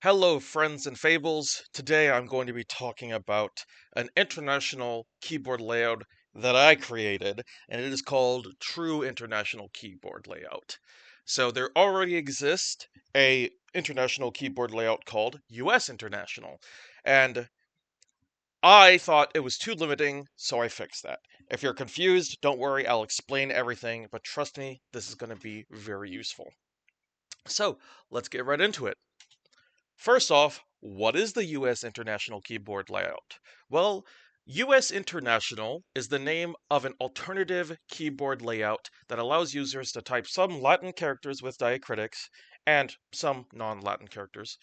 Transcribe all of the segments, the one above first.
Hello, friends and fables. Today I'm going to be talking about an international keyboard layout that I created, and it is called True International Keyboard Layout. So there already exists a international keyboard layout called US International, and I thought it was too limiting, so I fixed that. If you're confused, don't worry, I'll explain everything, but trust me, this is going to be very useful. So let's get right into it. First off, what is the US International Keyboard Layout? Well, US International is the name of an alternative keyboard layout that allows users to type some Latin characters with diacritics and some non-Latin characters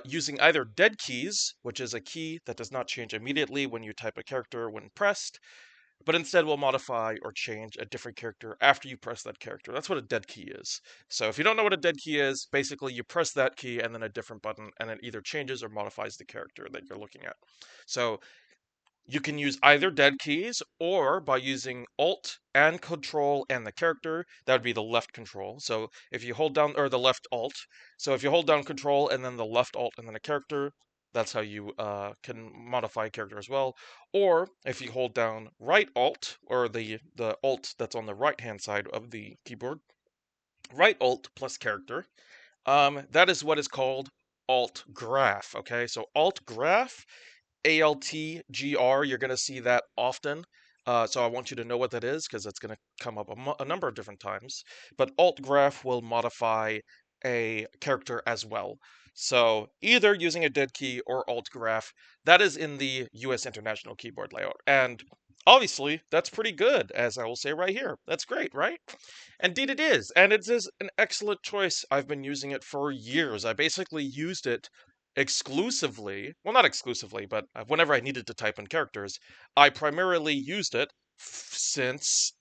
using either dead keys, which is a key that does not change immediately when you type a character when pressed, but instead will modify or change a different character after you press that character. That's what a dead key is. So if you don't know what a dead key is, basically you press that key and then a different button, and it either changes or modifies the character that you're looking at. So you can use either dead keys or by using Alt and Control and the character, that would be the left control. So if you hold down, or the left Alt. So if you hold down Control and then the left Alt and then a character, that's how you can modify a character as well. Or if you hold down right Alt, or the Alt that's on the right hand side of the keyboard, right Alt plus character, that is what is called Alt Graph. Okay, so Alt Graph ALTGR, you're going to see that often. So I want you to know what that is because it's going to come up a number of different times. But alt graph will modify a character as well. So either using a dead key or alt graph, that is in the US International Keyboard Layout. And obviously, that's pretty good, as I will say right here. That's great, right? Indeed it is. And it is an excellent choice. I've been using it for years. I basically used it exclusively, well, not exclusively, but whenever I needed to type in characters, I primarily used it since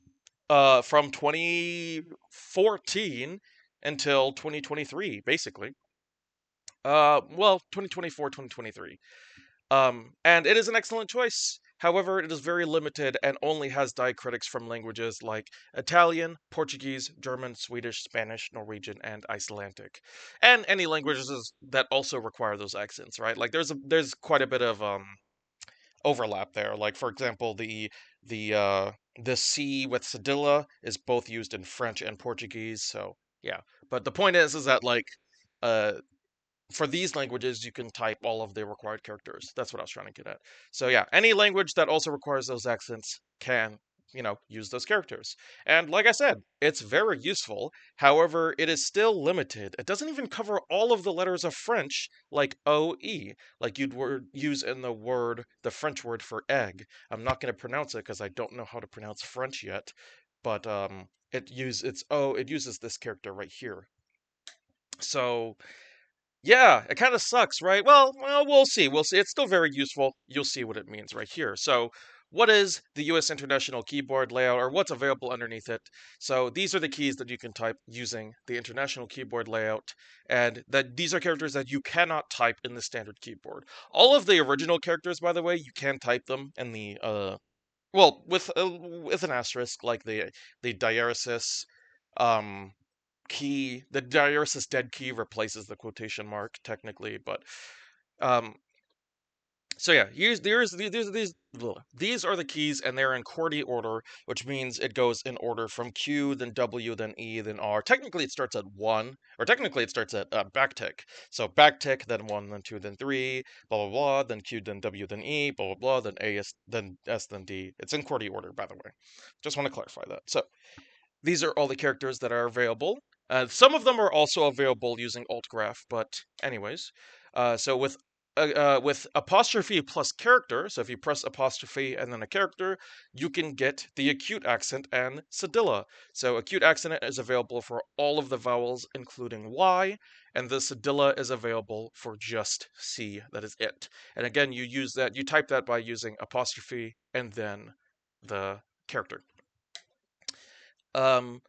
from 2014 until 2023, basically. Well, 2024, 2023. And it is an excellent choice. However, it is very limited and only has diacritics from languages like Italian, Portuguese, German, Swedish, Spanish, Norwegian, and Icelandic, and any languages that also require those accents. Right? Like there's quite a bit of overlap there. Like for example, the uh, the C with cedilla is both used in French and Portuguese. So yeah, but the point is that like uh for these languages, you can type all of the required characters. That's what I was trying to get at. So yeah, any language that also requires those accents can, use those characters. And like I said, it's very useful. However, it is still limited. It doesn't even cover all of the letters of French, like OE, like use in the French word for egg. I'm not going to pronounce it because I don't know how to pronounce French yet, but it uses this character right here. So yeah, it kind of sucks, right? Well, we'll see. We'll see. It's still very useful. You'll see what it means right here. So, what is the US International Keyboard layout, or what's available underneath it? So, these are the keys that you can type using the International Keyboard layout, and that these are characters that you cannot type in the standard keyboard. All of the original characters, by the way, you can type them in the with an asterisk, like the diaresis, um, the diaresis dead key replaces the quotation mark technically, but um, so yeah, these are the keys, and they're in QWERTY order, which means it goes in order from Q, then W, then E, then R. Technically, it starts at 1, or technically it starts at backtick. So backtick, then 1, then 2, then 3, blah blah blah, then Q, then W, then E, blah blah blah, then A, then S, then D. It's in QWERTY order, by the way. Just want to clarify that. So these are all the characters that are available. Some of them are also available using AltGraph, but anyways. So with apostrophe plus character, so if you press apostrophe and then a character, you can get the acute accent and cedilla. So acute accent is available for all of the vowels, including Y, and the cedilla is available for just C. That is it. And again, you type that by using apostrophe and then the character. Um,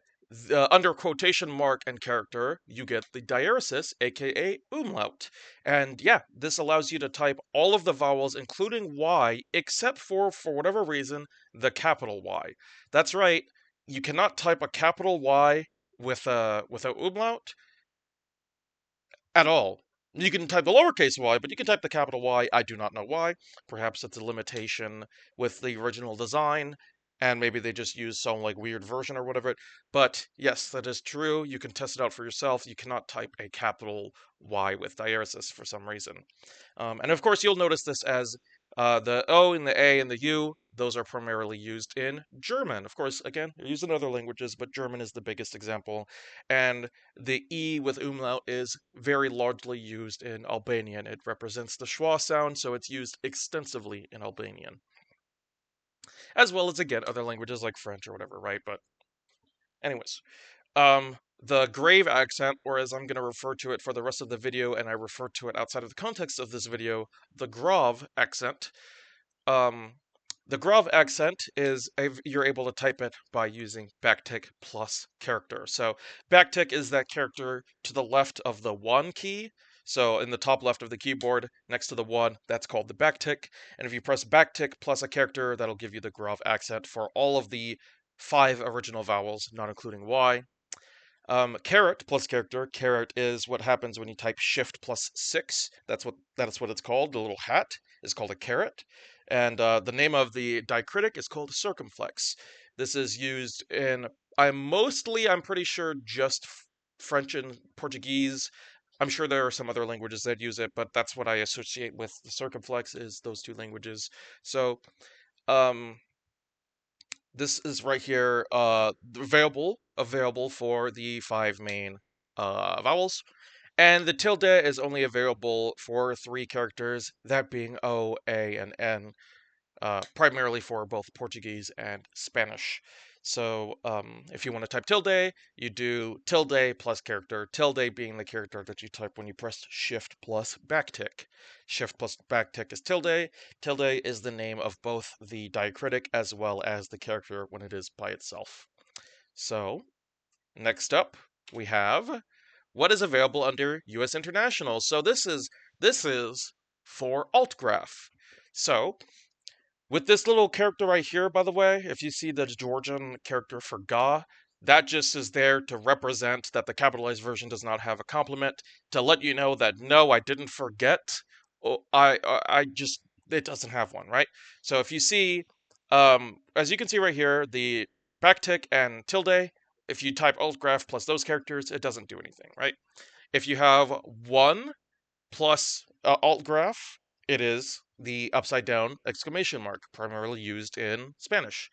Under quotation mark and character, you get the diaresis, aka umlaut. And yeah, this allows you to type all of the vowels, including Y, except for whatever reason, the capital Y. That's right, you cannot type a capital Y with a umlaut at all. You can type the lowercase y, but you can type the capital Y. I do not know why. Perhaps it's a limitation with the original design, and maybe they just use some like weird version or whatever. But yes, that is true. You can test it out for yourself. You cannot type a capital Y with diaresis for some reason. And of course, you'll notice this as the O and the A and the U, those are primarily used in German. Of course, again, they're used in other languages, but German is the biggest example. And the E with umlaut is very largely used in Albanian. It represents the schwa sound, so it's used extensively in Albanian. As well as, again, other languages like French or whatever, right? But anyways, the grave accent, or as I'm going to refer to it for the rest of the video, and I refer to it outside of the context of this video, the grav accent. Um, the grav accent is you're able to type it by using backtick plus character. So backtick is that character to the left of the 1 key. So in the top left of the keyboard, next to the 1, that's called the backtick. And if you press backtick plus a character, that'll give you the grav accent for all of the 5 original vowels, not including Y. Caret plus character. Caret is what happens when you type shift plus 6. That's what it's called. The little hat is called a caret. And the name of the diacritic is called circumflex. This is used in, I'm pretty sure just French and Portuguese. I'm sure there are some other languages that use it, but that's what I associate with the circumflex is those two languages. So, um, this is right here, available for the 5 main vowels. And the tilde is only available for 3 characters, that being O, A, and N, primarily for both Portuguese and Spanish. So if you want to type tilde, you do tilde plus character, tilde being the character that you type when you press shift plus backtick. Shift plus backtick is tilde. Tilde is the name of both the diacritic as well as the character when it is by itself. So next up, we have what is available under US International. So this is for altgraph. So with this little character right here, by the way, if you see the Georgian character for ga, that just is there to represent that the capitalized version does not have a complement, to let you know that no, I didn't forget. I just, it doesn't have one, right? So if you see, as you can see right here, the backtick and tilde, if you type altgraph plus those characters, it doesn't do anything, right? If you have 1 plus altgraph, it is the upside down exclamation mark, primarily used in Spanish.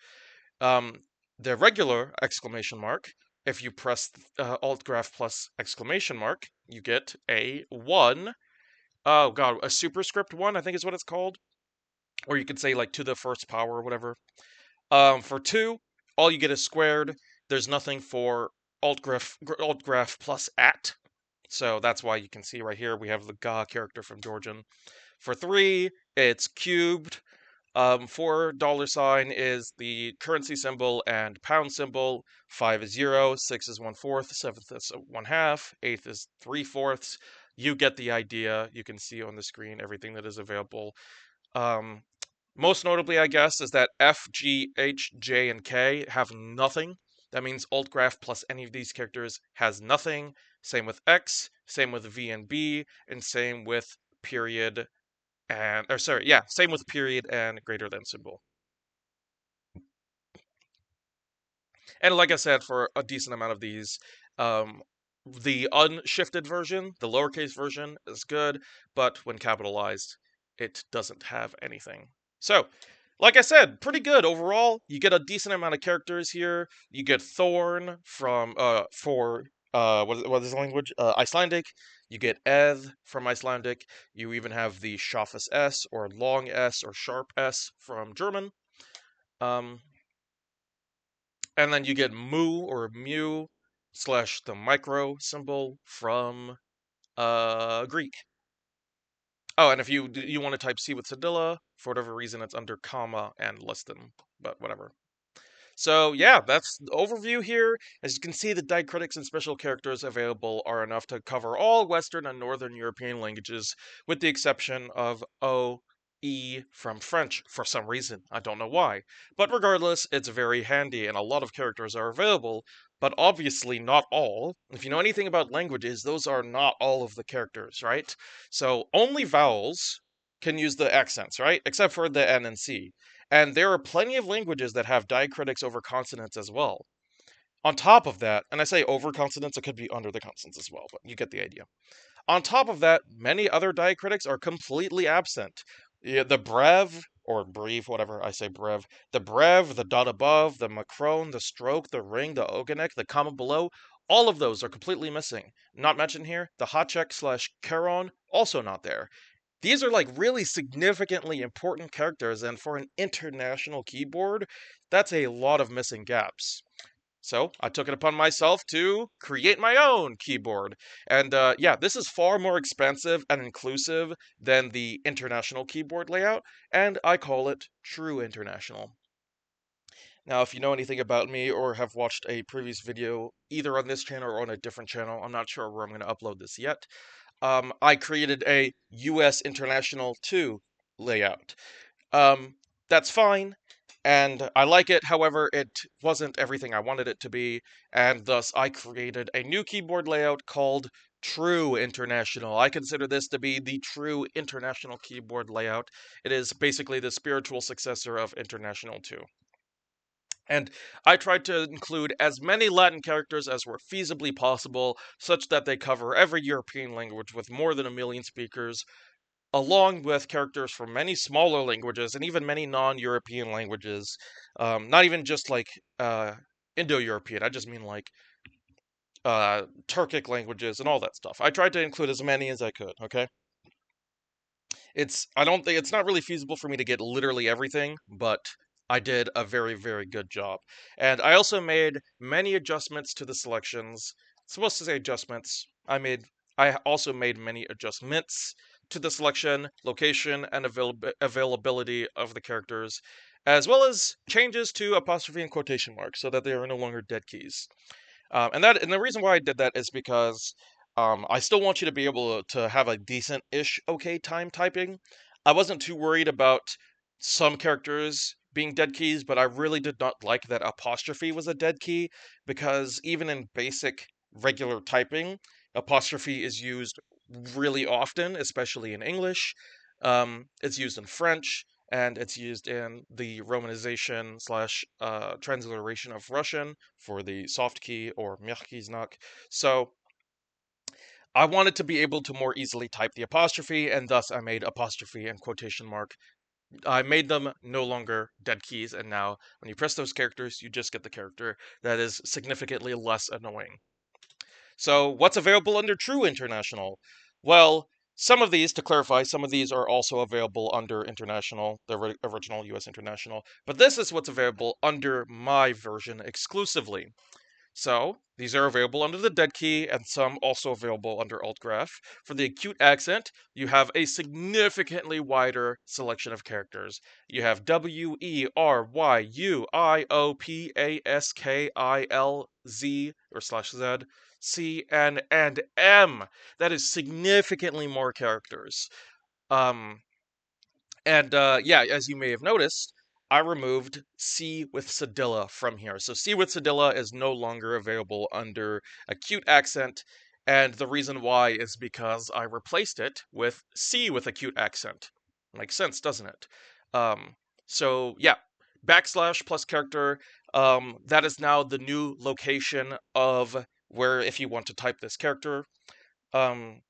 The regular exclamation mark, if you press altgraph plus exclamation mark, you get a 1. Oh god, a superscript 1, I think is what it's called. Or you could say like to the first power or whatever. For 2, all you get is squared. There's nothing for altgraph plus at. So that's why you can see right here we have the ga character from Georgian. For 3, it's cubed. $4 is the currency symbol and pound symbol. 5 is 0, 6 is 1/4, 7th is 1/2, 8th is 3/4. You get the idea. You can see on the screen everything that is available. Um, Most notably, I guess, is that F, G, H, J, and K have nothing. That means altgraph plus any of these characters has nothing. Same with X, same with V and B, and same with period and, or sorry, yeah, same with period and greater than symbol. And like I said, for a decent amount of these, um, the unshifted version, the lowercase version, is good, but when capitalized, it doesn't have anything. So, like I said, pretty good overall. You get a decent amount of characters here. You get Thorn from for what is the language? Icelandic. You get Eth from Icelandic. You even have the Shafus S or long S or sharp S from German. Um, and then you get mu or mu slash the micro symbol from Greek. Oh, and if you want to type C with cedilla, for whatever reason, it's under comma and less than, but whatever. So yeah, that's the overview here. As you can see, the diacritics and special characters available are enough to cover all Western and Northern European languages, with the exception of O, E from French for some reason. I don't know why. But regardless, it's very handy and a lot of characters are available, but obviously not all. If you know anything about languages, those are not all of the characters, right? So only vowels can use the accents, right? Except for the N and C. And there are plenty of languages that have diacritics over consonants as well. On top of that, and I say over consonants, it could be under the consonants as well, but you get the idea. On top of that, many other diacritics are completely absent. Yeah, the brev, or breve, whatever, I say brev. The brev, the dot above, the macron, the stroke, the ring, the ogonek, the comma below, all of those are completely missing. Not mentioned here, the hotcheck slash charon, also not there. These are like really significantly important characters, and for an international keyboard, that's a lot of missing gaps. So I took it upon myself to create my own keyboard. And yeah, this is far more expansive and inclusive than the international keyboard layout, and I call it True International. Now, if you know anything about me or have watched a previous video, either on this channel or on a different channel, I'm not sure where I'm going to upload this yet, I created a US International 2 layout. Um, that's fine, and I like it. However, it wasn't everything I wanted it to be, and thus I created a new keyboard layout called True International. I consider this to be the true international keyboard layout. It is basically the spiritual successor of International 2. And I tried to include as many Latin characters as were feasibly possible, such that they cover every European language with more than 1 million speakers, along with characters from many smaller languages and even many non-European languages. Not even just like Indo-European. I just mean like Turkic languages and all that stuff. I tried to include as many as I could. Okay, I don't think it's not really feasible for me to get literally everything, but I did a very, very good job. And I also made many adjustments to the selections. Supposed to say adjustments. I also made many adjustments to the selection, location, and availability of the characters, as well as changes to apostrophe and quotation marks so that they are no longer dead keys. And the reason why I did that is because I still want you to be able to have a decent-ish okay time typing. I wasn't too worried about some characters being dead keys, but I really did not like that apostrophe was a dead key, because even in basic regular typing, apostrophe is used really often, especially in English. It's used in French, and it's used in the romanization slash transliteration of Russian for the soft key or мягкий знак. So I wanted to be able to more easily type the apostrophe, and thus I made apostrophe and quotation mark. I made them no longer dead keys, and now when you press those characters, you just get the character that is significantly less annoying. So what's available under True International? Well, some of these, to clarify, some of these are also available under International, the original US International, but this is what's available under my version exclusively. So, these are available under the dead key, and some also available under Alt Graph. For the acute accent, you have a significantly wider selection of characters. You have W, E, R, Y, U, I, O, P, A, S, K, I, L, Z, or slash Z, C, N, and M. That is significantly more characters. Um, and yeah, as you may have noticed, I removed C with cedilla from here. So C with cedilla is no longer available under acute accent, and the reason why is because I replaced it with C with acute accent. Makes sense, doesn't it? Um, so yeah, backslash plus character, that is now the new location of where if you want to type this character. Um,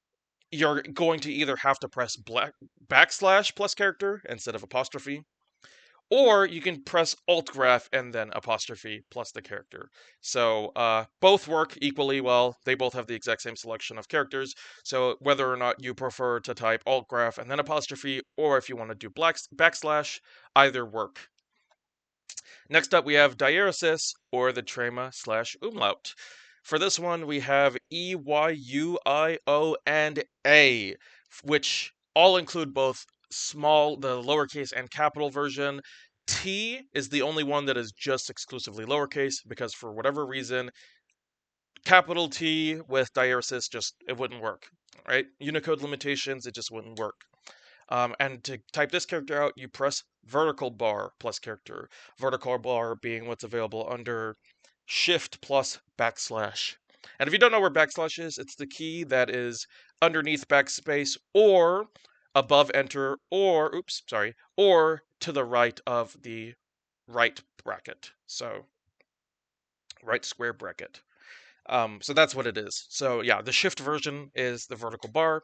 you're going to either have to press backslash plus character instead of apostrophe, or you can press alt graph and then apostrophe plus the character. So both work equally well. They both have the exact same selection of characters. So whether or not you prefer to type alt graph and then apostrophe, or if you want to do backslash, either work. Next up, we have diaeresis, or the trema slash umlaut. For this one, we have E, Y, U, I, O, and A, which all include both the lowercase and capital version. T is the only one that is just exclusively lowercase, because for whatever reason, capital T with diaeresis it wouldn't work, right? Unicode limitations, it just wouldn't work. And to type this character out, you press vertical bar plus character. Vertical bar being what's available under Shift plus backslash. And if you don't know where backslash is, it's the key that is underneath backspace or above enter or, oops, sorry, or to the right of the right bracket. So, right square bracket. So that's what it is. So yeah, the shift version is the vertical bar.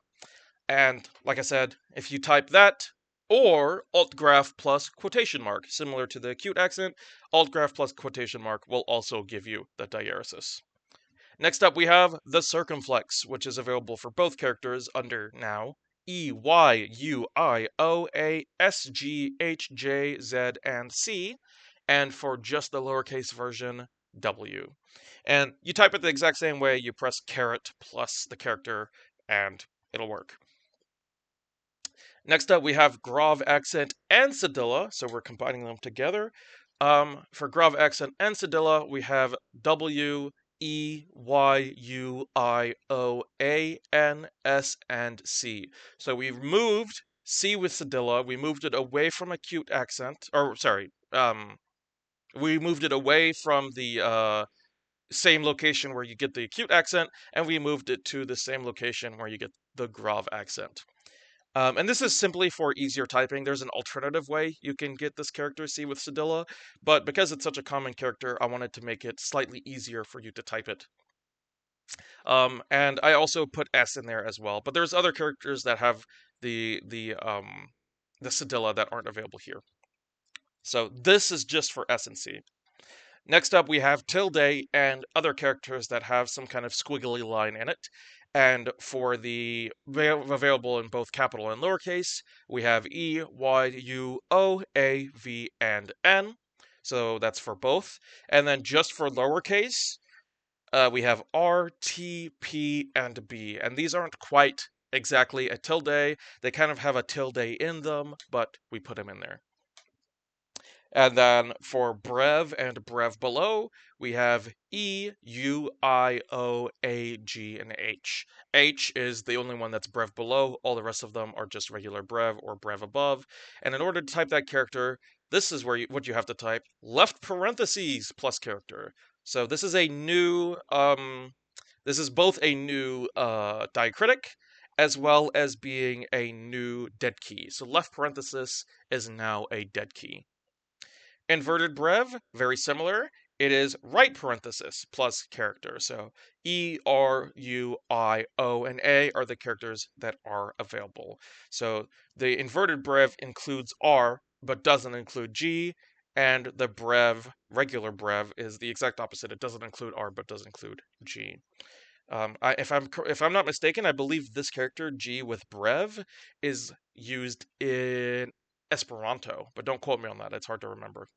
And like I said, if you type that or alt-graph plus quotation mark, similar to the acute accent, alt-graph plus quotation mark will also give you the diaresis. Next up, we have the circumflex, which is available for both characters under now EYUIOASGHJZ and C, and for just the lowercase version W. And you type it the exact same way, you press caret plus the character, and it'll work. Next up, we have Grav accent and cedilla, so we're combining them together. For Grav accent and cedilla, we have W, E, Y, U, I, O, A, N, S, and C. So we've moved C with cedilla, we moved it away from acute accent, or sorry, we moved it away from the same location where you get the acute accent, and we moved it to the same location where you get the Grav accent. And this is simply for easier typing. There's an alternative way you can get this character C with cedilla, but because it's such a common character, I wanted to make it slightly easier for you to type it. And I also put S in there as well, but there's other characters that have the cedilla that aren't available here. So this is just for S and C. Next up, we have tilde and other characters that have some kind of squiggly line in it. And for the available in both capital and lowercase, we have E, Y, U, O, A, V, and N. So that's for both. And then just for lowercase, we have R, T, P, and B. And these aren't quite exactly a tilde. They kind of have a tilde in them, but we put them in there. And then for brev and brev below, we have E, U, I, O, A, G, and H. H is the only one that's brev below. All the rest of them are just regular brev or brev above. And in order to type that character, this is where what you have to type: left parentheses plus character. So this is a new, this is both a new diacritic as well as being a new dead key. So left parenthesis is now a dead key. Inverted brev, very similar. It is right parenthesis plus character. So E, R, U, I, O, and A are the characters that are available. So the inverted brev includes R, but doesn't include G, and the brev, regular brev, is the exact opposite. It doesn't include R, but does include G. If I'm not mistaken, I believe this character G with brev is used in Esperanto, but don't quote me on that. It's hard to remember.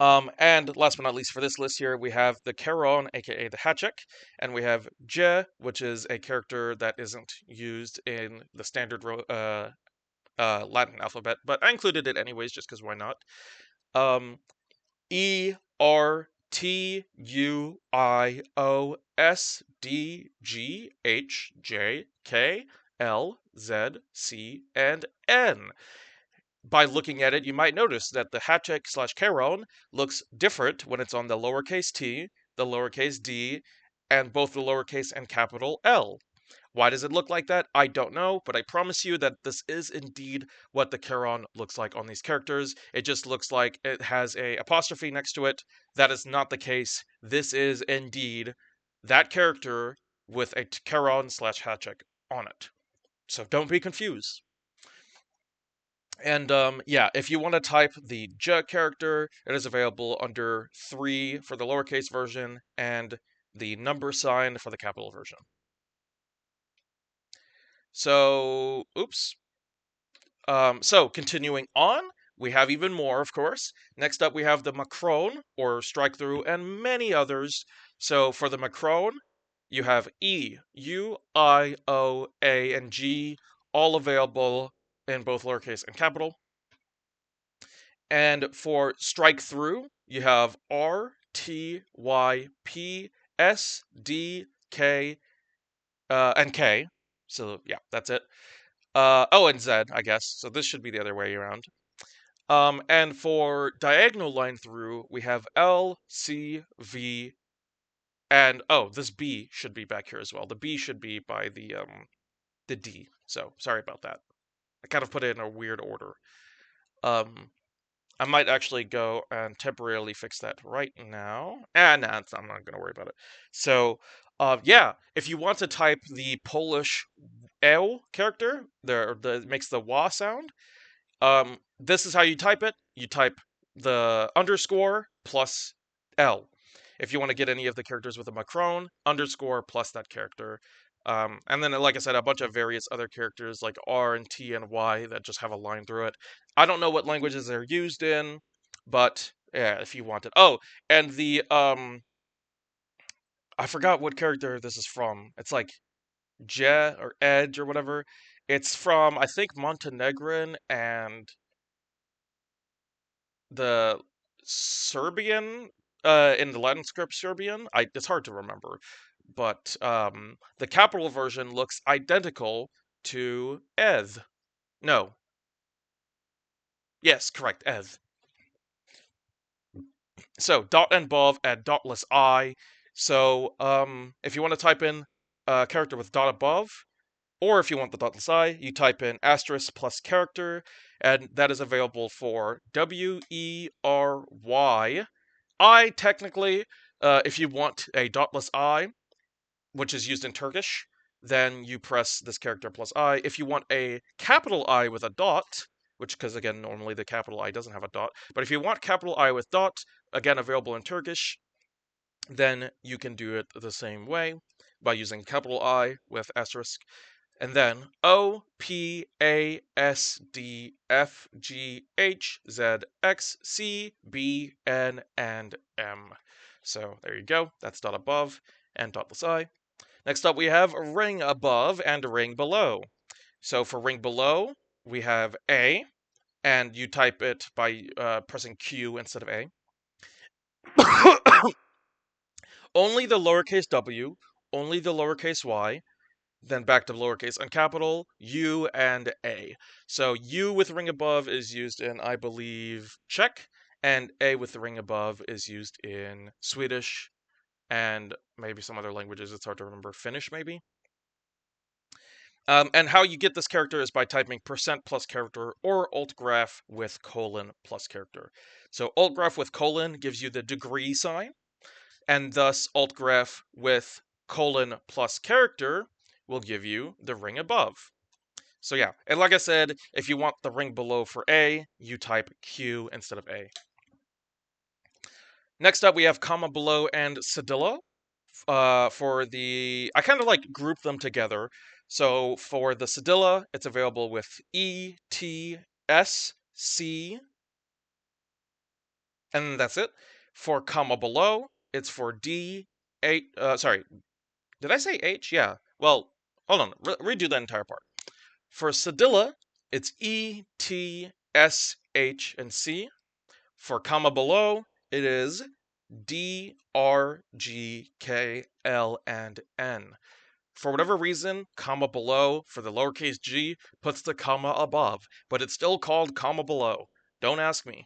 And last but not least for this list here, we have the Charon, aka the Hatchek, and we have Je, which is a character that isn't used in the standard Latin alphabet, but I included it anyways just because why not? E, R, T, U, I, O, S, D, G, H, J, K, L, Z, C, and N. By looking at it, you might notice that the Hatchek / Charon looks different when it's on the lowercase t, the lowercase d, and both the lowercase and capital L. Why does it look like that? I don't know, but I promise you that this is indeed what the Charon looks like on these characters. It just looks like it has a apostrophe next to it. That is not the case. This is indeed that character with a Charon / Hatchek on it. So don't be confused. And yeah, if you want to type the J character, it is available under 3 for the lowercase version and the number sign for the capital version. So, oops. So continuing on, we have even more, of course. Next up, we have the Macron, or strike through, and many others. So for the Macron, you have E, U, I, O, A, and G, all available in both lowercase and capital. And for strike through, you have R, T, Y, P, S, D, K, and K. So yeah, that's it. Oh, and Z, I guess. So this should be the other way around. And for diagonal line through, we have L, C, V, and oh, this B should be back here as well. The B should be by the D. So sorry about that. I kind of put it in a weird order. Um, I might actually go and temporarily fix that right now. Nah, I'm not gonna worry about it. So, yeah, if you want to type the Polish L character, the makes the wa sound. This is how you type it. You type the underscore plus L. If you want to get any of the characters with a Macron, underscore plus that character. And then, like I said, a bunch of various other characters like R and T and Y that just have a line through it. I don't know what languages they're used in, but yeah, if you want it. Oh, and I forgot what character this is from. It's like Je or Edge or whatever. It's from, I think, Montenegrin and the Serbian, in the Latin script Serbian. It's hard to remember, but the capital version looks identical to Eth. No, yes, correct, Eth. So dot and above and dotless I. So if you want to type in a character with dot above, or if you want the dotless I, you type in asterisk plus character, and that is available for WERY. I technically, if you want a dotless I, which is used in Turkish, then you press this character plus I. If you want a capital I with a dot, which, because again, normally the capital I doesn't have a dot, but if you want capital I with dot, again, available in Turkish, then you can do it the same way by using capital I with asterisk, and then O, P, A, S, D, F, G, H, Z, X, C, B, N, and M. So there you go. That's dot above and dotless I. Next up, we have ring above and ring below. So for ring below, we have A, and you type it by pressing Q instead of A. Only the lowercase w, only the lowercase y, then back to lowercase and capital, U and A. So U with ring above is used in, I believe, Czech, and A with the ring above is used in Swedish and maybe some other languages. It's hard to remember. Finnish, maybe? And how you get this character is by typing percent plus character or altgraph with colon plus character. So altgraph with colon gives you the degree sign, and thus altgraph with colon plus character will give you the ring above. So yeah, and like I said, if you want the ring below for A, you type Q instead of A. Next up, we have comma below and cedilla. For the, I kind of like group them together. So for the cedilla, it's available with E, T, S, C, and that's it. For comma below, it's for D, A, sorry, did I say H? Yeah. Well, hold on, redo that entire part. For cedilla, it's E, T, S, H, and C. For comma below, it is D, R, G, K, L, and N. For whatever reason, comma below for the lowercase g puts the comma above, but it's still called comma below. Don't ask me.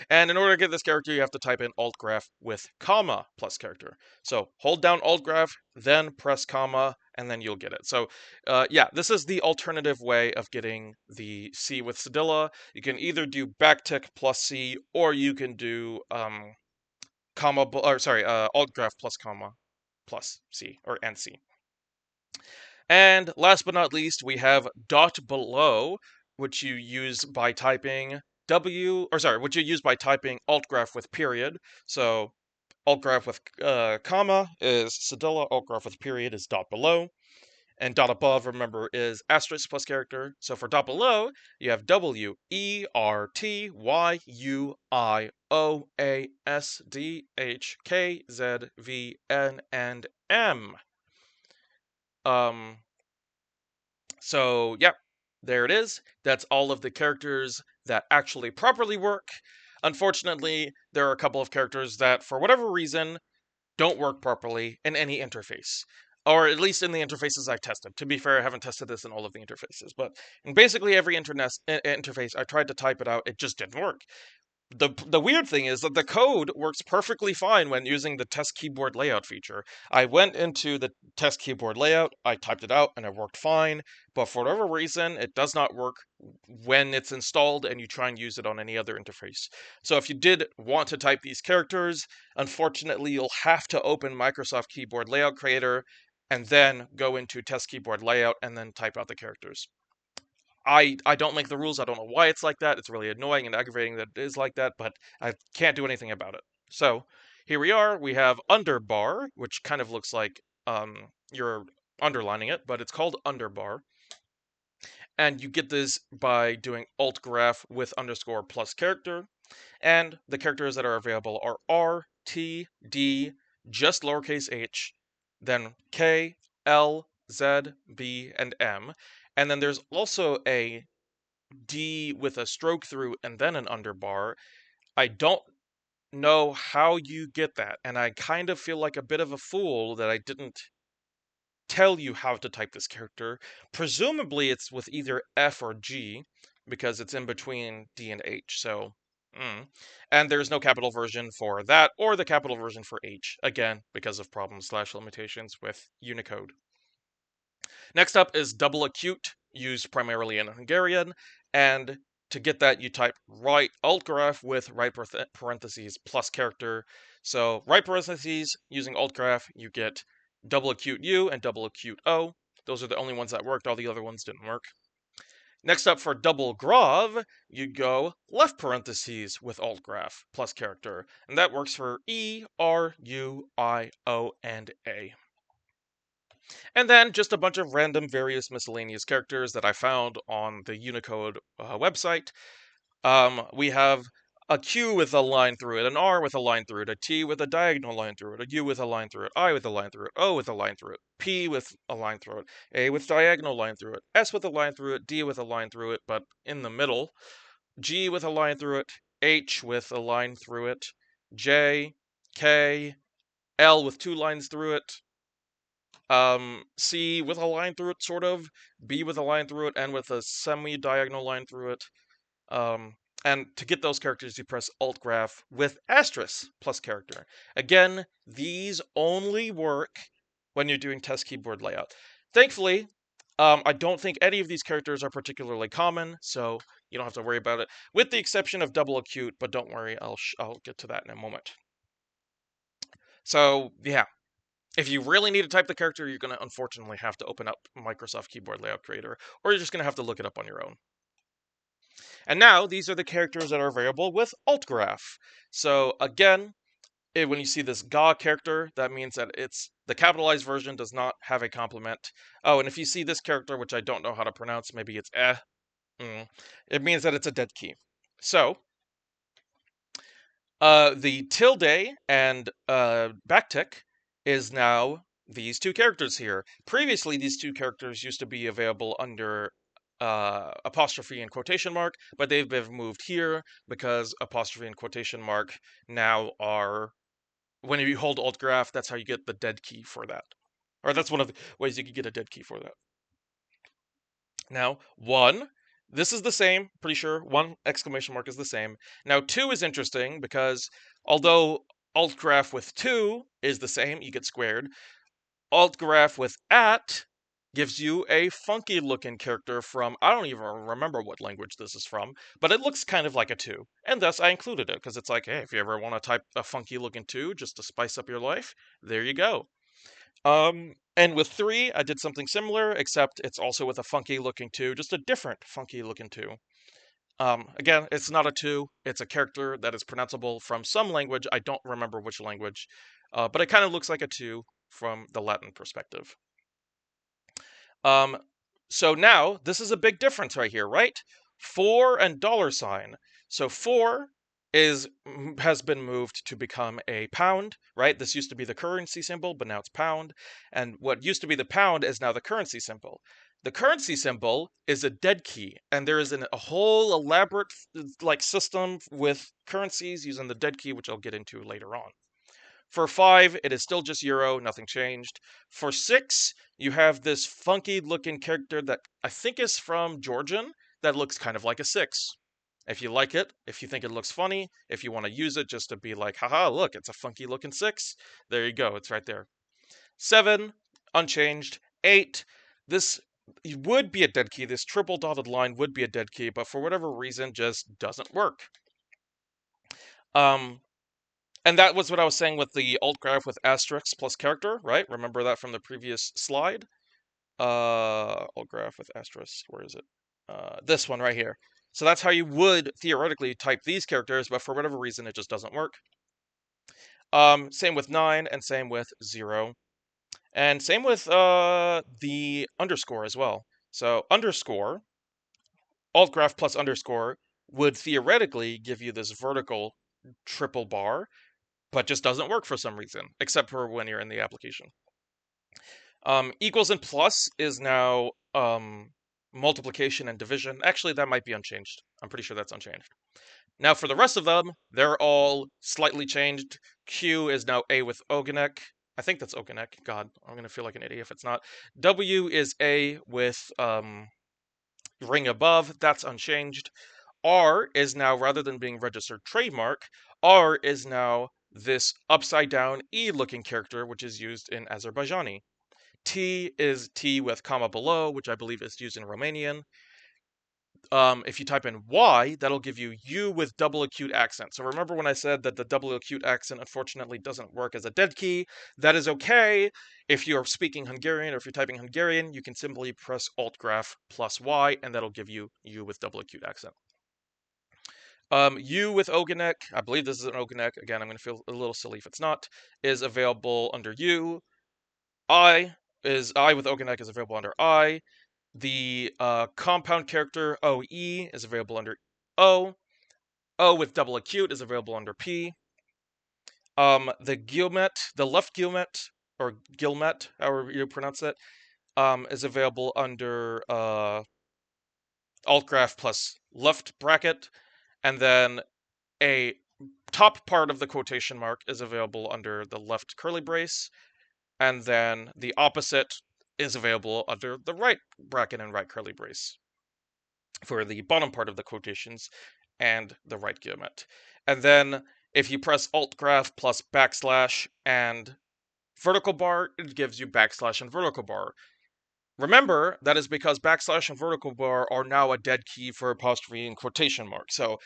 And in order to get this character, you have to type in altgraph with comma plus character. So hold down altgraph, then press comma, and then you'll get it. So yeah, this is the alternative way of getting the C with cedilla. You can either do backtick plus C, or you can do altgraph plus comma plus C, or NC. And last but not least, we have dot below, which you use by typing which you use by typing altgraph with period. So altgraph with comma is cedilla, altgraph with period is dot below, and dot above, remember, is asterisk plus character. So for dot below, you have W, E, R, T, Y, U, I, O, A, S, D, H, K, Z, V, N, and M. So yeah, there it is. That's all of the characters that actually properly work. Unfortunately, there are a couple of characters that, for whatever reason, don't work properly in any interface. or at least in the interfaces I've tested. To be fair, I haven't tested this in all of the interfaces, but in basically every interface I tried to type it out, it just didn't work. The weird thing is that the code works perfectly fine when using the test keyboard layout feature. I went into the test keyboard layout, I typed it out, and it worked fine, but for whatever reason, it does not work when it's installed and you try and use it on any other interface. So if you did want to type these characters, unfortunately, you'll have to open Microsoft Keyboard Layout Creator and then go into test keyboard layout and then type out the characters. I don't make the rules. I don't know why it's like that. It's really annoying and aggravating that it is like that, but I can't do anything about it. So here we are. We have underbar, which kind of looks like you're underlining it, but it's called underbar. And you get this by doing alt graph with underscore plus character. And the characters that are available are R, T, D, just lowercase h, then K, L, Z, B, and M. And then there's also a D with a stroke through and then an underbar. I don't know how you get that, and I kind of feel like a bit of a fool that I didn't tell you how to type this character. Presumably it's with either F or G, because it's in between D and H, so... And there's no capital version for that, or the capital version for H, again, because of problems / limitations with Unicode. Next up is double acute, used primarily in Hungarian, and to get that you type right alt graph with right parentheses plus character. So right parentheses using alt graph, you get double acute U and double acute O. Those are the only ones that worked, all the other ones didn't work. Next up for double grav, you go left parentheses with alt graph plus character, and that works for E, R, U, I, O, and A. And then just a bunch of random various miscellaneous characters that I found on the Unicode website. We have a Q with a line through it, an R with a line through it, a T with a diagonal line through it, a U with a line through it, I with a line through it, O with a line through it, P with a line through it, A with diagonal line through it, S with a line through it, D with a line through it, but in the middle, G with a line through it, H with a line through it, J, K, L with 2 lines through it, C with a line through it, sort of, B with a line through it, and with a semi-diagonal line through it. And to get those characters, you press Alt Graph with asterisk plus character. Again, these only work when you're doing test keyboard layout. Thankfully, I don't think any of these characters are particularly common, so you don't have to worry about it, with the exception of double acute, but don't worry, I'll get to that in a moment. So, yeah. If you really need to type the character, you're going to unfortunately have to open up Microsoft Keyboard Layout Creator, or you're just going to have to look it up on your own. And now, these are the characters that are available with alt graph. So again, when you see this GA character, that means that it's the capitalized version does not have a complement. Oh, and if you see this character, which I don't know how to pronounce, maybe it's it means that it's a dead key. So, the tilde and backtick is now these two characters here. Previously, these two characters used to be available under apostrophe and quotation mark, but they've been moved here because apostrophe and quotation mark now are, when you hold alt graph, that's how you get the dead key for that. Or that's one of the ways you can get a dead key for that. Now, 1, this is the same, pretty sure. 1 exclamation mark is the same. Now, 2 is interesting because although alt graph with 2 is the same, you get squared, alt graph with at gives you a funky looking character from, I don't even remember what language this is from, but it looks kind of like a 2. And thus I included it because it's like, hey, if you ever want to type a funky looking 2 just to spice up your life, there you go. And with 3, I did something similar, except it's also with a funky looking 2, just a different funky looking 2. Again, it's not a 2, it's a character that is pronounceable from some language. I don't remember which language, but it kind of looks like a 2 from the Latin perspective. So now, this is a big difference right here, right? 4 and $sign. So 4 has been moved to become a pound, right? This used to be the currency symbol, but now it's pound. And what used to be the pound is now the currency symbol. The currency symbol is a dead key, and there is a whole elaborate like system with currencies using the dead key, which I'll get into later on. For 5, it is still just Euro, nothing changed. For 6, you have this funky looking character that I think is from Georgian that looks kind of like a 6. If you like it, if you think it looks funny, if you want to use it just to be like, haha, look, it's a funky looking 6, there you go, it's right there. 7, unchanged. 8, this would be a dead key. This triple dotted line would be a dead key, but for whatever reason, just doesn't work. And that was what I was saying with the alt graph with asterisk plus character, right? Remember that from the previous slide? Alt graph with asterisk, where is it? This one right here. So that's how you would theoretically type these characters, but for whatever reason, it just doesn't work. Same with 9 and same with 0. And same with the underscore as well. So underscore, alt graph plus underscore would theoretically give you this vertical triple bar, but just doesn't work for some reason, except for when you're in the application. Equals and plus is now multiplication and division. Actually, that might be unchanged. I'm pretty sure that's unchanged. Now for the rest of them, they're all slightly changed. Q is now A with Ogonek. I think that's Ogonek. God, I'm going to feel like an idiot if it's not. W is A with ring above. That's unchanged. R is now, rather than being registered trademark, R is now this upside down E looking character, which is used in Azerbaijani. T is T with comma below, which I believe is used in Romanian. If you type in Y, that'll give you U with double acute accent. So remember when I said that the double acute accent unfortunately doesn't work as a dead key? That is okay. If you're speaking Hungarian or if you're typing Hungarian, you can simply press Alt Graph plus Y, and that'll give you U with double acute accent. U with Ogonek, I believe this is an Ogonek, again, I'm going to feel a little silly if it's not, is available under U. I with Ogonek is available under I. The compound character OE is available under O. O with double acute is available under P. The Guillemette, the left Guillemette, or Guillemette, however you pronounce it, is available under alt graph plus left bracket, and then a top part of the quotation mark is available under the left curly brace, and then the opposite is available under the right bracket and right curly brace for the bottom part of the quotations and the right Guillemette. And then if you press alt graph plus backslash and vertical bar, it gives you backslash and vertical bar. Remember, that is because backslash and vertical bar are now a dead key for apostrophe and quotation mark. So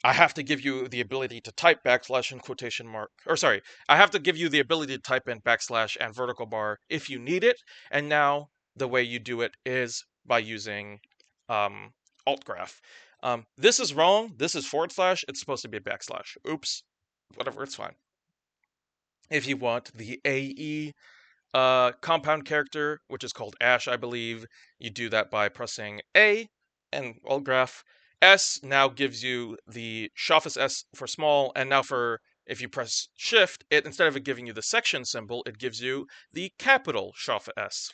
I have to give you the ability to type backslash and quotation mark, or sorry, I have to give you the ability to type in backslash and vertical bar if you need it. And now the way you do it is by using alt graph. This is wrong. This is forward slash. It's supposed to be a backslash. Oops. Whatever, it's fine. If you want the AE compound character, which is called Ash, I believe, you do that by pressing A and alt graph. S now gives you the Shafis S for small, and now for if you press Shift, it instead of it giving you the section symbol, it gives you the capital Shafa S.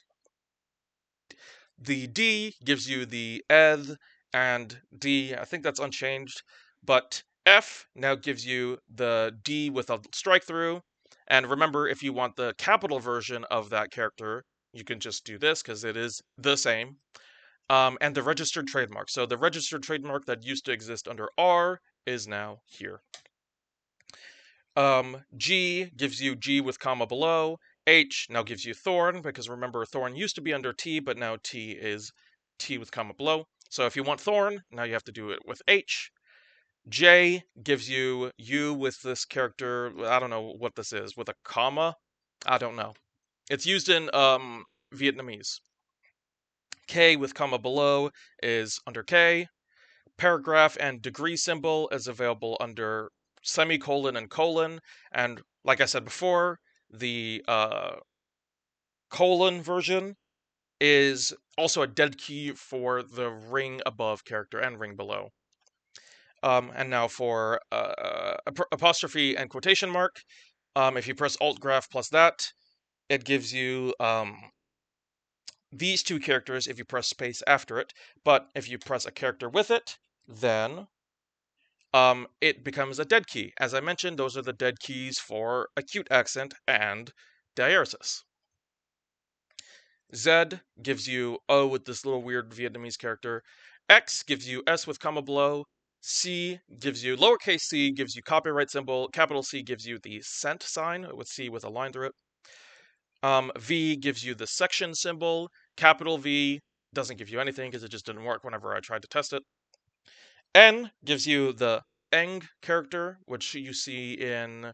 The D gives you the eth and D. I think that's unchanged, but F now gives you the D with a strike through. And remember, if you want the capital version of that character, you can just do this because it is the same. And the registered trademark. So the registered trademark that used to exist under R is now here. G gives you G with comma below. H now gives you Thorn, because remember, Thorn used to be under T, but now T is T with comma below. So if you want Thorn, now you have to do it with H. J gives you U with this character, I don't know what this is, with a comma? I don't know. It's used in Vietnamese. K with comma below is under K. Paragraph and degree symbol is available under semicolon and colon. And like I said before, the colon version is also a dead key for the ring above character and ring below. And now for apostrophe and quotation mark, if you press alt graph plus that, it gives you these two characters if you press space after it. But if you press a character with it, then it becomes a dead key. As I mentioned, those are the dead keys for acute accent and diaresis. Z gives you O with this little weird Vietnamese character. X gives you S with comma below. C gives you, lowercase c gives you copyright symbol. Capital C gives you the cent sign with C with a line through it. V gives you the section symbol. Capital V doesn't give you anything because it just didn't work whenever I tried to test it. N gives you the eng character, which you see in,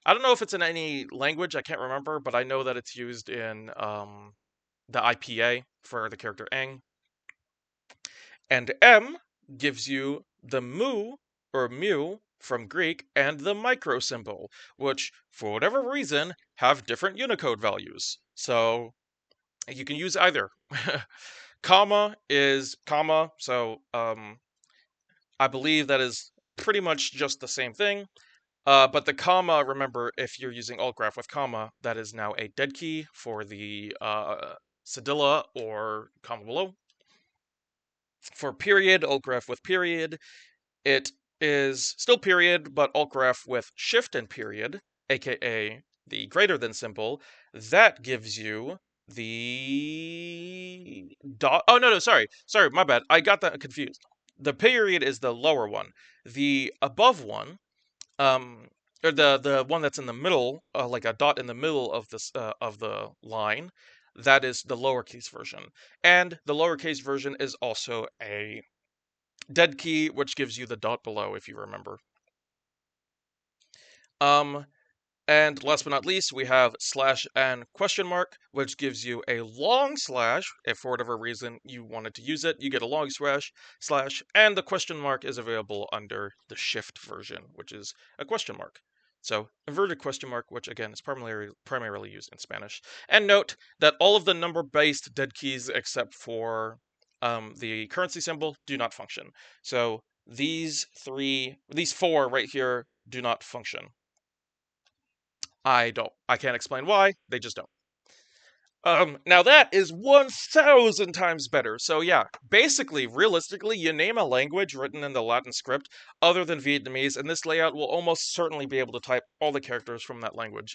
I don't know if it's in any language, I can't remember, but I know that it's used in the IPA for the character eng. And M gives you the mu or mu from Greek and the micro symbol, which for whatever reason have different Unicode values. So you can use either. Comma is comma, so I believe that is pretty much just the same thing. But the comma, remember, if you're using altgraph with comma, that is now a dead key for the cedilla or comma below. For period, altgraph with period, it is still period, but altgraph with shift and period, aka the greater than symbol. That gives you the dot. Oh, no, sorry, my bad. I got that confused. The period is the lower one. The above one, or the one that's in the middle, like a dot in the middle of this of the line, that is the lowercase version. And the lowercase version is also a dead key, which gives you the dot below, if you remember. And last but not least, we have slash and question mark, which gives you a long slash. If for whatever reason you wanted to use it, you get a long slash, and the question mark is available under the shift version, which is a question mark. So inverted question mark, which again is primarily used in Spanish. And note that all of the number-based dead keys, except for the currency symbol, do not function. So these four right here do not function. I can't explain why, they just don't. Now that is 1,000 times better. So yeah, basically, realistically, you name a language written in the Latin script other than Vietnamese, and this layout will almost certainly be able to type all the characters from that language.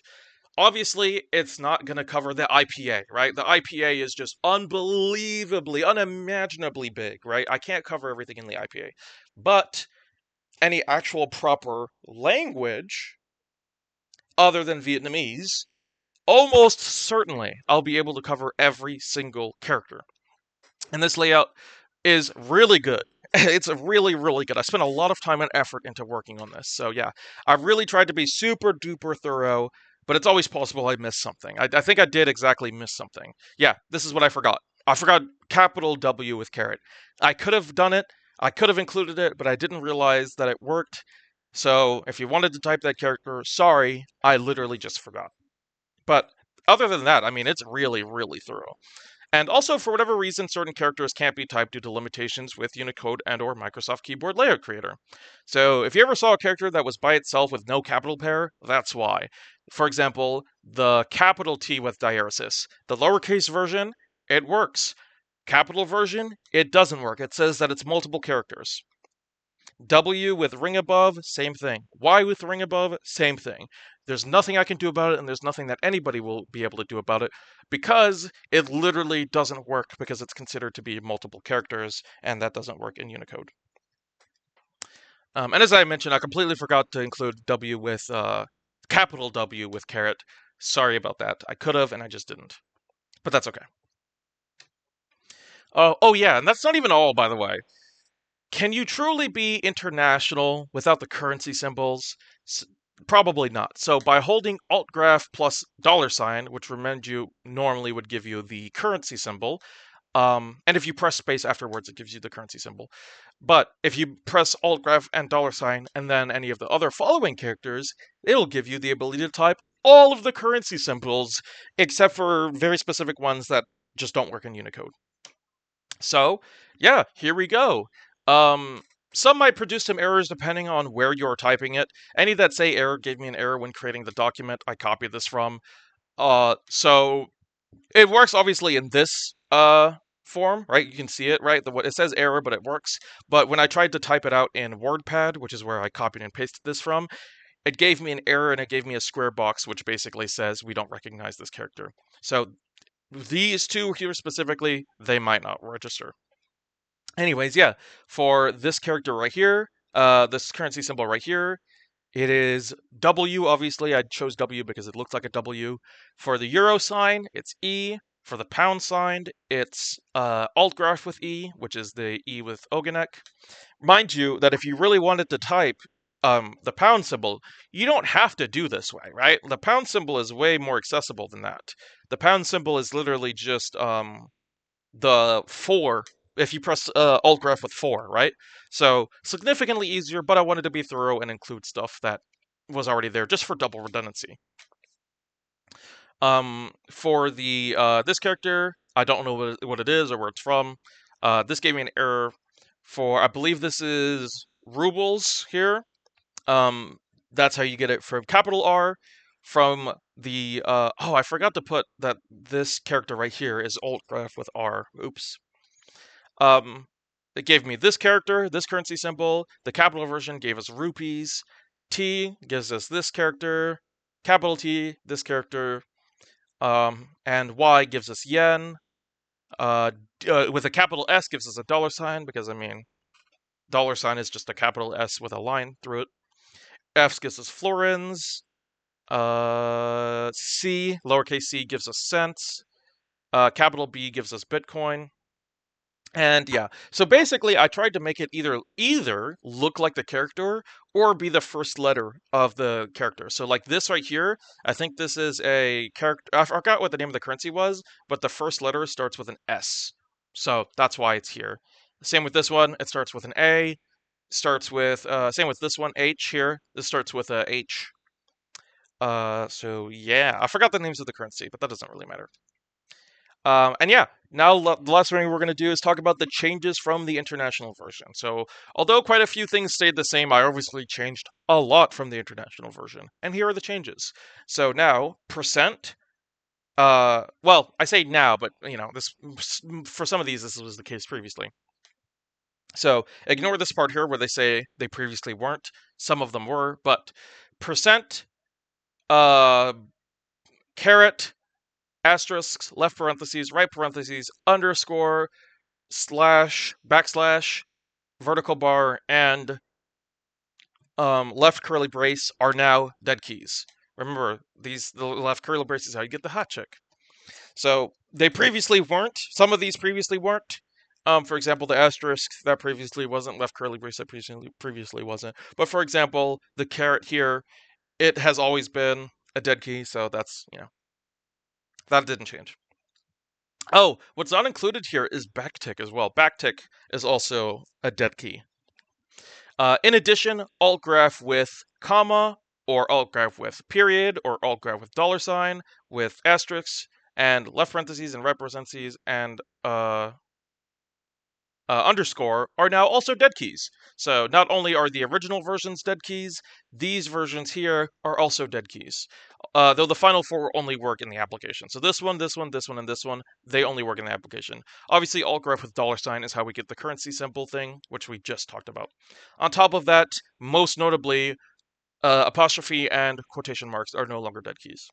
Obviously, it's not going to cover the IPA, right? The IPA is just unbelievably, unimaginably big, right? I can't cover everything in the IPA. But any actual proper language other than Vietnamese, almost certainly I'll be able to cover every single character. And this layout is really good. It's really, really good. I spent a lot of time and effort into working on this. So yeah, I've really tried to be super duper thorough, but it's always possible I missed something. I think I did exactly miss something. Yeah, this is what I forgot. I forgot capital W with caret. I could have done it. I could have included it, but I didn't realize that it worked. So if you wanted to type that character, sorry, I literally just forgot. But other than that, I mean, it's really, really thorough. And also, for whatever reason, certain characters can't be typed due to limitations with Unicode and or Microsoft Keyboard Layout Creator. So if you ever saw a character that was by itself with no capital pair, that's why. For example, the capital T with diaresis. The lowercase version, it works. Capital version, it doesn't work. It says that it's multiple characters. W with ring above, same thing. Y with ring above, same thing. There's nothing I can do about it, and there's nothing that anybody will be able to do about it because it literally doesn't work because it's considered to be multiple characters, and that doesn't work in Unicode. And as I mentioned, I completely forgot to include W with capital W with caret. Sorry about that. I could have, and I just didn't. But that's okay. Oh yeah, and that's not even all, by the way. Can you truly be international without the currency symbols? Probably not. So by holding altgraph plus $, which remind you normally would give you the currency symbol, and if you press space afterwards, it gives you the currency symbol. But if you press altgraph and $, and then any of the other following characters, it'll give you the ability to type all of the currency symbols, except for very specific ones that just don't work in Unicode. So, yeah, here we go. Some might produce some errors depending on where you're typing it. Any that say error gave me an error when creating the document I copied this from. So it works obviously in this form, right? You can see it, right? It says error, but it works. But when I tried to type it out in WordPad, which is where I copied and pasted this from, it gave me an error and it gave me a square box, which basically says we don't recognize this character. So these two here specifically, they might not register. Anyways, yeah, for this character right here, this currency symbol right here, it is W, obviously. I chose W because it looks like a W. For the euro sign, it's E. For the pound sign, it's altgraph with E, which is the E with Oganek. Mind you, that if you really wanted to type the pound symbol, you don't have to do this way, right? The pound symbol is way more accessible than that. The pound symbol is literally just the 4 if you press alt graph with 4, right? So significantly easier, but I wanted to be thorough and include stuff that was already there just for double redundancy. For the this character, I don't know what it is or where it's from. This gave me an error for, I believe this is rubles here. That's how you get it from capital R. From the oh, I forgot to put that this character right here is alt graph with R. Oops. Um, it gave me this character, this currency symbol. The capital version gave us rupees. T gives us this character. Capital T, this character. And Y gives us yen. With a capital S gives us a dollar sign because, I mean, dollar sign is just a capital S with a line through it. F gives us florins. C, lowercase c, gives us cents. Capital B gives us Bitcoin. And yeah, so basically I tried to make it either look like the character or be the first letter of the character. So like this right here, I think this is a character, I forgot what the name of the currency was, but the first letter starts with an S. So that's why it's here. Same with this one, it starts with an A, starts with same with this one, H here. This starts with a H. So yeah, I forgot the names of the currency, but that doesn't really matter. And yeah, now the last thing we're going to do is talk about the changes from the international version. So, although quite a few things stayed the same, I obviously changed a lot from the international version. And here are the changes. So now, percent. Well, I say now, but you know, this for some of these, this was the case previously. So ignore this part here where they say they previously weren't. Some of them were, but percent, caret, asterisks, left parentheses, right parentheses, underscore, slash, backslash, vertical bar, and left curly brace are now dead keys. Remember, the left curly brace is how you get the hot chick. So they previously weren't. Some of these previously weren't. For example, the asterisk that previously wasn't, left curly brace that previously wasn't. But for example, the caret here, it has always been a dead key, so that's, you know, that didn't change. Oh, what's not included here is backtick as well. Backtick is also a dead key. In addition, altgraph with comma, or altgraph with period, or altgraph with dollar sign, with asterisks, and left parentheses and right parentheses, and underscore are now also dead keys. So not only are the original versions dead keys, these versions here are also dead keys. Though the final 4 only work in the application. So this one, this one, this one, and this one, they only work in the application. Obviously, altgraph with dollar sign is how we get the currency symbol thing, which we just talked about. On top of that, most notably, apostrophe and quotation marks are no longer dead keys.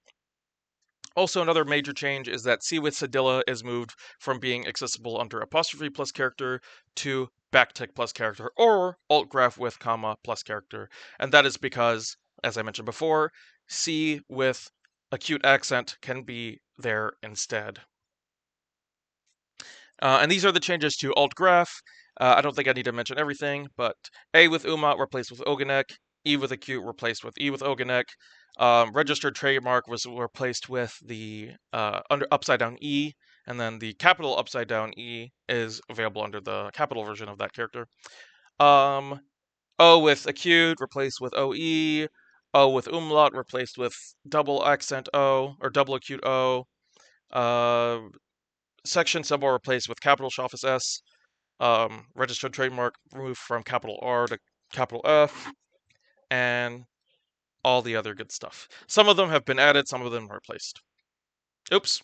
Also, another major change is that C with cedilla is moved from being accessible under apostrophe plus character to backtick plus character, or altgraph with comma plus character. And that is because, as I mentioned before, C with acute accent can be there instead. And these are the changes to altgraph. I don't think I need to mention everything, but A with umlaut replaced with oganek, E with acute replaced with E with oganek. Registered trademark was replaced with the under upside down E, and then the capital upside down E is available under the capital version of that character. O with acute replaced with OE. O with umlaut replaced with double accent O, or double acute O. Section symbol replaced with capital Shoffice S. Registered trademark moved from capital R to capital F. And all the other good stuff. Some of them have been added, some of them replaced. Oops.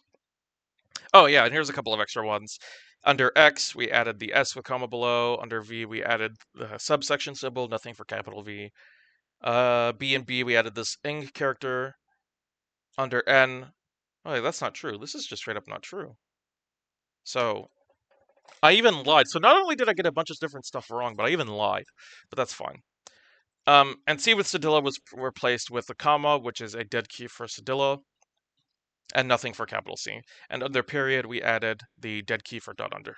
Oh yeah, and here's a couple of extra ones. Under X, we added the S with comma below. Under V, we added the subsection symbol, nothing for capital V. B and B, we added this ing character. Under N, oh, yeah, that's not true. This is just straight up not true. So I even lied. So not only did I get a bunch of different stuff wrong, but I even lied. But that's fine. And C with cedilla was replaced with a comma, which is a dead key for cedilla, and nothing for capital C. And under period, we added the dead key for dot under.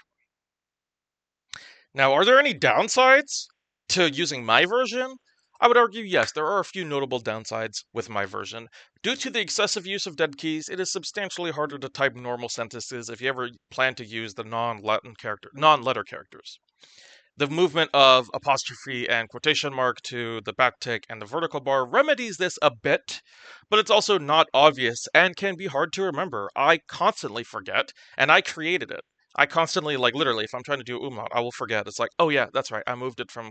Now, are there any downsides to using my version? I would argue yes, there are a few notable downsides with my version. Due to the excessive use of dead keys, it is substantially harder to type normal sentences if you ever plan to use the non-letter characters. The movement of apostrophe and quotation mark to the backtick and the vertical bar remedies this a bit, but it's also not obvious and can be hard to remember. I constantly forget, and I created it. I constantly, like literally, if I'm trying to do umlaut, I will forget. It's like, oh yeah, that's right, I moved it from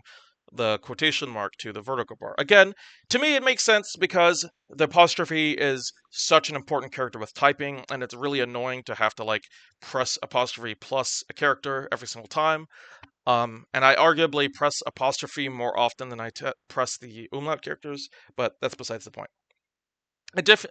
the quotation mark to the vertical bar. Again, to me, it makes sense because the apostrophe is such an important character with typing, and it's really annoying to have to like press apostrophe plus a character every single time. And I arguably press apostrophe more often than I press the umlaut characters, but that's besides the point.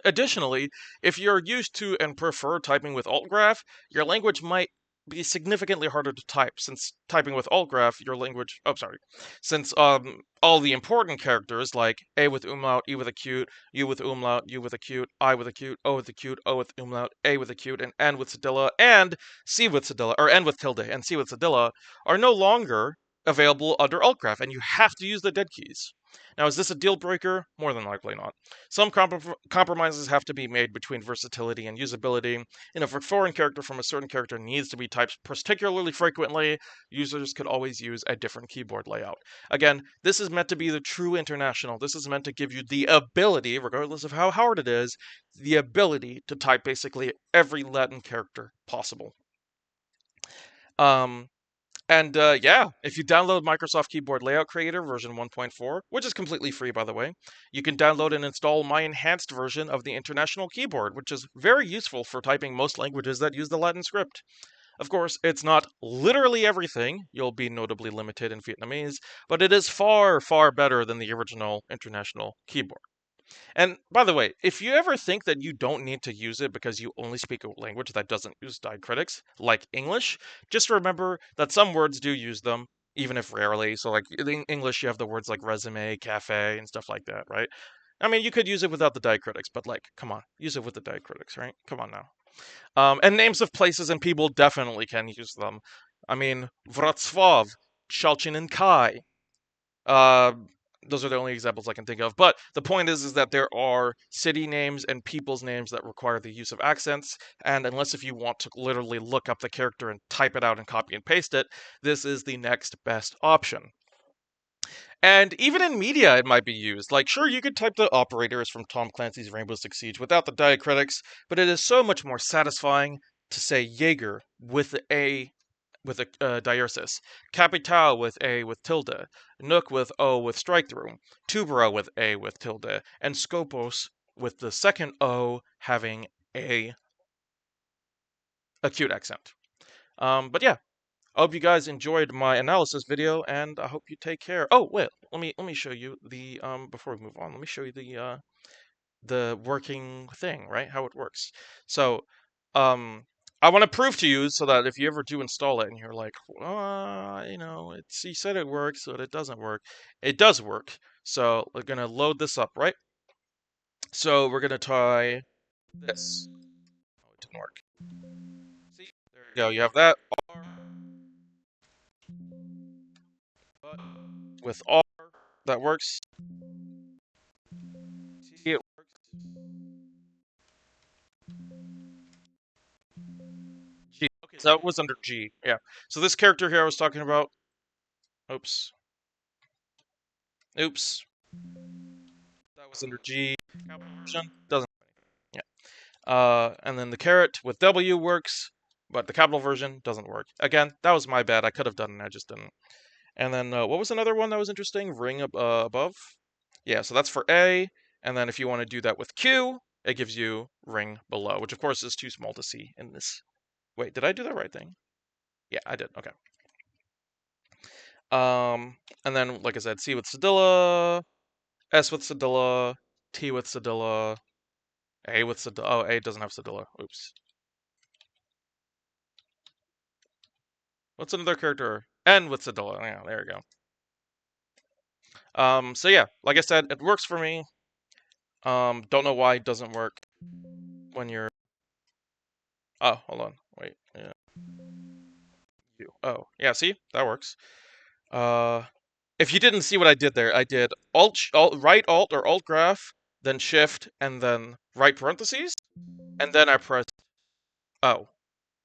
Additionally, if you're used to and prefer typing with altgraph, your language might be significantly harder to type since typing with altgraph, your language, oh sorry, since all the important characters like A with umlaut, E with acute, U with umlaut, U with acute, I with acute, O with acute, O with umlaut, A with acute, and N with cedilla, and C with cedilla, or N with tilde, and C with cedilla are no longer available under altgraph, and you have to use the dead keys. Now, is this a deal breaker? More than likely not. Some compromises have to be made between versatility and usability, and if a foreign character from a certain character needs to be typed particularly frequently, users could always use a different keyboard layout. Again, this is meant to be the true international. This is meant to give you the ability, regardless of how hard it is, the ability to type basically every Latin character possible. Um, yeah, if you download Microsoft Keyboard Layout Creator version 1.4, which is completely free by the way, you can download and install my enhanced version of the International Keyboard, which is very useful for typing most languages that use the Latin script. Of course, it's not literally everything, you'll be notably limited in Vietnamese, but it is far, far better than the original International Keyboard. And by the way, if you ever think that you don't need to use it because you only speak a language that doesn't use diacritics, like English, just remember that some words do use them, even if rarely. So, like in English, you have the words like resume, cafe, and stuff like that, right? I mean, you could use it without the diacritics, but like, come on, use it with the diacritics, right? Come on now. And names of places and people definitely can use them. I mean, Wrocław, Chalchininkai, uh, those are the only examples I can think of. But the point is that there are city names and people's names that require the use of accents. And unless if you want to literally look up the character and type it out and copy and paste it, this is the next best option. And even in media, it might be used. Like, sure, you could type the operators from Tom Clancy's Rainbow Six Siege without the diacritics, but it is so much more satisfying to say Jaeger with a diaresis, Capital with A with tilde, Nook with O with strike through, Tubera with A with tilde, and Scopus with the second O having a acute accent. But yeah, I hope you guys enjoyed my analysis video, and I hope you take care. Oh wait, let me show you the before we move on. Let me show you the working thing, right? How it works. So, um, I want to prove to you so that if you ever do install it and you're like, it's you said it works, but it doesn't work. It does work. So we're gonna load this up, right? So we're gonna try this. Oh, it didn't work. See, there you go. You have that R, but with R that works. See, it works. G. Okay, so that was under G. Yeah. So this character here I was talking about. Oops. Oops. That was under G. Version doesn't. Yeah. And then the caret with W works, but the capital version doesn't work. Again, that was my bad. I could have done it, I just didn't. And then what was another one that was interesting? Ring above. Yeah, so that's for A. And then if you want to do that with Q, it gives you ring below, which of course is too small to see in this Wait, did I do the right thing? Yeah, I did. Okay. And then, like I said, C with cedilla, S with cedilla, T with cedilla, A with cedilla. Oh, A doesn't have cedilla. Oops. What's another character? N with cedilla. Yeah, there we go. So yeah, like I said, it works for me. Don't know why it doesn't work when you're. Oh, hold on. Wait. Yeah. Oh, yeah. See, that works. Uh, if you didn't see what I did there, I did right Alt or Alt Graph, then Shift, and then right parentheses, and then I pressed O,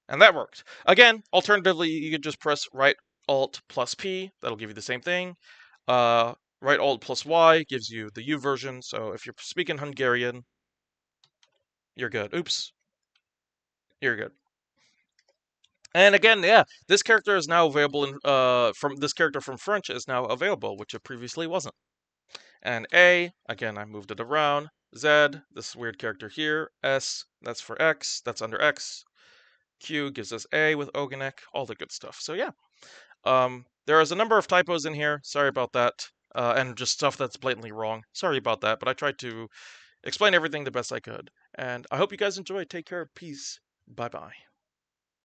and that worked. Again, alternatively, you could just press right Alt plus P. That'll give you the same thing. Right Alt plus Y gives you the U version. So if you're speaking Hungarian, you're good. Oops, you're good. And again, yeah, this character is now available in from this character from French is now available, which it previously wasn't. And A, again, I moved it around. Z, this weird character here. S, that's for X, that's under X. Q gives us A with Oganek, all the good stuff. So yeah, there is a number of typos in here. Sorry about that. And just stuff that's blatantly wrong. Sorry about that, but I tried to explain everything the best I could. And I hope you guys enjoyed. Take care. Peace. Bye-bye.